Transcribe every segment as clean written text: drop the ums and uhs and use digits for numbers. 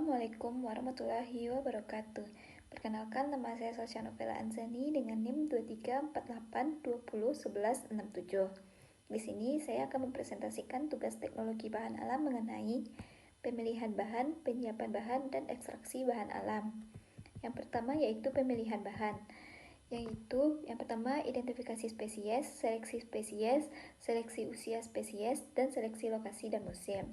Assalamualaikum warahmatullahi wabarakatuh. Perkenalkan, nama saya Sosya Novela Anzani dengan NIM 2348201167. Di sini saya akan mempresentasikan tugas teknologi bahan alam mengenai pemilihan bahan, penyiapan bahan, dan ekstraksi bahan alam. Yang pertama yaitu pemilihan bahan. Yang pertama identifikasi spesies, seleksi usia spesies, dan seleksi lokasi dan musim.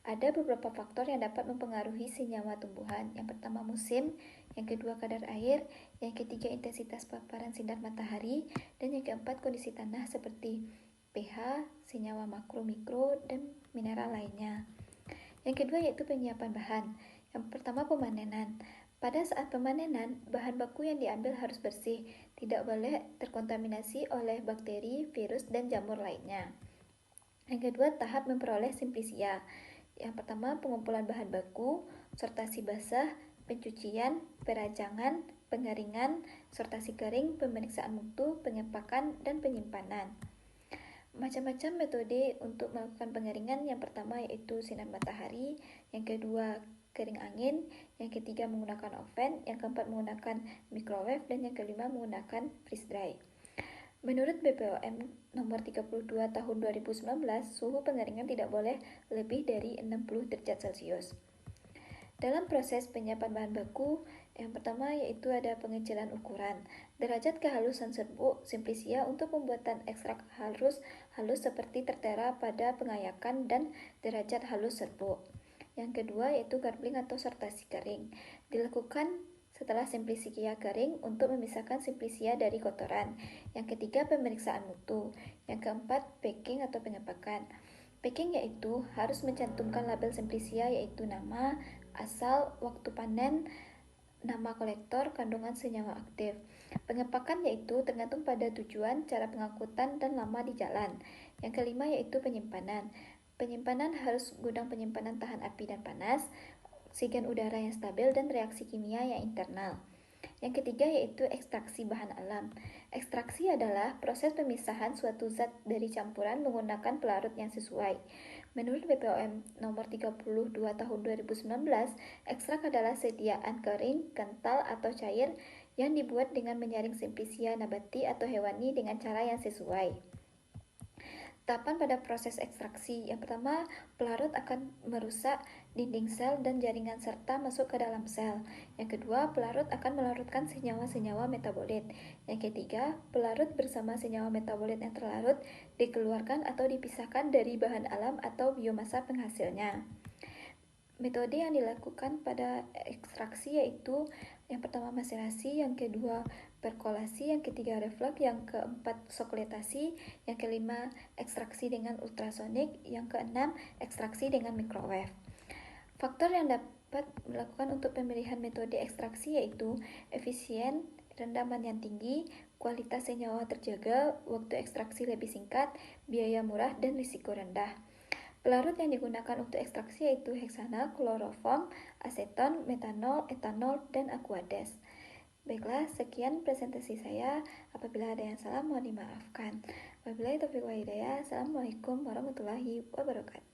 Ada beberapa faktor yang dapat mempengaruhi senyawa tumbuhan. Yang pertama musim, yang kedua kadar air, yang ketiga intensitas paparan sinar matahari, dan yang keempat kondisi tanah seperti pH, senyawa makro, mikro, dan mineral lainnya. Yang kedua yaitu penyiapan bahan. Yang pertama pemanenan. Pada saat pemanenan, bahan baku yang diambil harus bersih, tidak boleh terkontaminasi oleh bakteri, virus, dan jamur lainnya. Yang kedua, tahap memperoleh simplisia. Yang pertama, pengumpulan bahan baku, sortasi basah, pencucian, perajangan, pengeringan, sortasi kering, pemeriksaan mutu, pengepakan, dan penyimpanan. Macam-macam metode untuk melakukan pengeringan. Yang pertama yaitu sinar matahari, yang kedua kering angin, yang ketiga menggunakan oven, yang keempat menggunakan microwave, dan yang kelima menggunakan freeze dry. Menurut BPOM nomor 32 tahun 2019, suhu pengeringan tidak boleh lebih dari 60 derajat Celcius. Dalam proses penyiapan bahan baku, yang pertama yaitu ada pengecilan ukuran, derajat kehalusan serbuk, simplisia untuk pembuatan ekstrak halus seperti tertera pada pengayakan, dan derajat halus serbuk. Yang kedua yaitu garbling atau sortasi kering, dilakukan setelah simplisia kering untuk memisahkan simplisia dari kotoran. Yang ketiga pemeriksaan mutu. Yang keempat packing atau pengepakan. Packing yaitu harus mencantumkan label simplisia yaitu nama, asal, waktu panen, nama kolektor, kandungan senyawa aktif. Pengepakan yaitu tergantung pada tujuan, cara pengangkutan, dan lama di jalan. Yang kelima yaitu penyimpanan. Penyimpanan harus gudang penyimpanan tahan api dan panas, oksigen udara yang stabil, dan reaksi kimia yang internal. Yang ketiga yaitu ekstraksi bahan alam. Ekstraksi adalah proses pemisahan suatu zat dari campuran menggunakan pelarut yang sesuai. Menurut BPOM nomor 32 tahun 2019, ekstrak adalah sediaan kering, kental, atau cair yang dibuat dengan menyaring simplisia nabati atau hewani dengan cara yang sesuai. Tahapan pada proses ekstraksi. Yang pertama, pelarut akan merusak dinding sel dan jaringan serta masuk ke dalam sel. Yang kedua, pelarut akan melarutkan senyawa-senyawa metabolit. Yang ketiga, pelarut bersama senyawa metabolit yang terlarut dikeluarkan atau dipisahkan dari bahan alam atau biomasa penghasilnya. Metode yang dilakukan pada ekstraksi yaitu yang pertama maserasi, yang kedua perkolasi, yang ketiga reflux, yang keempat sokletasi, yang kelima ekstraksi dengan ultrasonik, yang keenam ekstraksi dengan microwave. Faktor yang dapat melakukan untuk pemilihan metode ekstraksi yaitu efisien, rendaman yang tinggi, kualitas senyawa terjaga, waktu ekstraksi lebih singkat, biaya murah, dan risiko rendah. Pelarut yang digunakan untuk ekstraksi yaitu heksana, kloroform, aseton, metanol, etanol, dan aquades. Baiklah, sekian presentasi saya. Apabila ada yang salah, mohon dimaafkan. Wabillahi taufiq wal hidayah. Assalamualaikum warahmatullahi wabarakatuh.